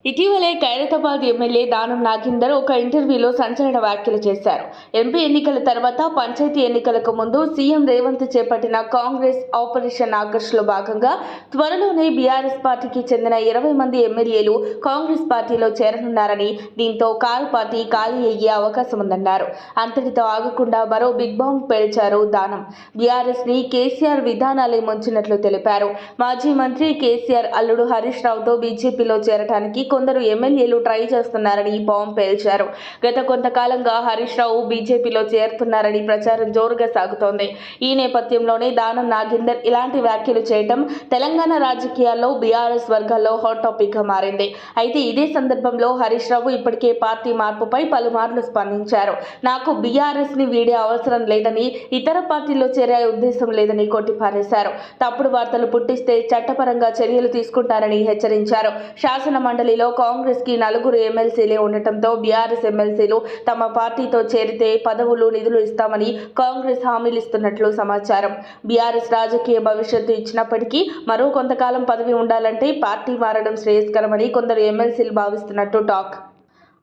ఇటీవలే ఖైరతాబాద్ ఎమ్మెల్యే దానం నాగేందర్ ఒక ఇంటర్వ్యూలో సంచలన వ్యాఖ్యలు చేశారు. ఎంపీ ఎన్నికల తర్వాత పంచాయతీ ఎన్నికలకు ముందు సీఎం రేవంత్ చేపట్టిన కాంగ్రెస్ ఆపరేషన్ ఆకర్ష్లో భాగంగా త్వరలోనే బీఆర్ఎస్ పార్టీకి చెందిన 20 మంది ఎమ్మెల్యేలు కాంగ్రెస్ పార్టీలో చేరనున్నారని, దీంతో కారు పార్టీ ఖాళీ అయ్యే అవకాశం ఉందన్నారు. అంతటితో ఆగకుండా మరో బిగ్ బాంబ్ పేల్చారు దానం. బీఆర్ఎస్ ని కేసీఆర్ విధానాలే ముంచినట్లు తెలిపారు. మాజీ మంత్రి కేసీఆర్ అల్లుడు హరీష్ రావుతో బీజేపీలో చేరటానికి కొందరు ఎమ్మెల్యేలు ట్రై చేస్తున్నారని బాంబ్ పేల్చారు. గత కొంతకాలంగా హరీష్ రావు బీజేపీలో చేరుతున్నారని ప్రచారం జోరుగా సాగుతోంది. ఈ నేపథ్యంలోనే దానం నాగేందర్ ఇలాంటి వ్యాఖ్యలు చేయడం తెలంగాణ రాజకీయాల్లో బీఆర్ఎస్ వర్గాల్లో హాట్ టాపిక్ గా మారింది. అయితే ఇదే సందర్భంలో హరీష్ రావు ఇప్పటికే పార్టీ మార్పుపై పలుమార్లు స్పందించారు. నాకు బీఆర్ఎస్ ని వీడే అవసరం లేదని, ఇతర పార్టీల్లో చేరే ఉద్దేశం లేదని కొట్టిపారేశారు. తప్పుడు వార్తలు పుట్టిస్తే చట్టపరంగా చర్యలు తీసుకుంటారని హెచ్చరించారు. శాసన మండలిలో కాంగ్రెస్ కి 4 ఎమ్మెల్సీలే ఉండటంతో బీఆర్ఎస్ ఎమ్మెల్సీలు తమ పార్టీతో చేరితే పదవులు, నిధులు ఇస్తామని కాంగ్రెస్ హామీలు ఇస్తున్నట్లు సమాచారం. బీఆర్ఎస్ రాజకీయ భవిష్యత్తు ఇచ్చినప్పటికీ మరో కొంతకాలం పదవి ఉండాలంటే పార్టీ మారడం శ్రేయస్కరమని కొందరు ఎమ్మెల్సీలు భావిస్తున్నట్టు టాక్.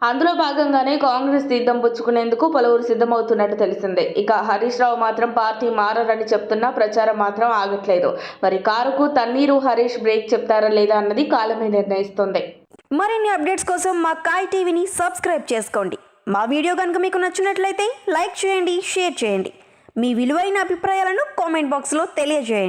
అందులో భాగంగానే కాంగ్రెస్ తీర్థం పుచ్చుకునేందుకు పలువురు సిద్ధమవుతున్నట్టు తెలిసిందే. ఇక హరీష్ రావు మాత్రం పార్టీ మారరని చెప్తున్నా ప్రచారం మాత్రం ఆగట్లేదు. మరి కారుకు తన్నీరు హరీష్ బ్రేక్ చెప్తారా లేదా అన్నది కాలమే నిర్ణయిస్తుంది. మరిన్ని అప్డేట్స్ కోసం మా కాయ్ టీవీని సబ్స్క్రైబ్ చేసుకోండి. మా వీడియో కనుక మీకు నచ్చినట్లయితే లైక్ చేయండి, షేర్ చేయండి. మీ విలువైన అభిప్రాయాలను కామెంట్ బాక్స్లో తెలియజేయండి.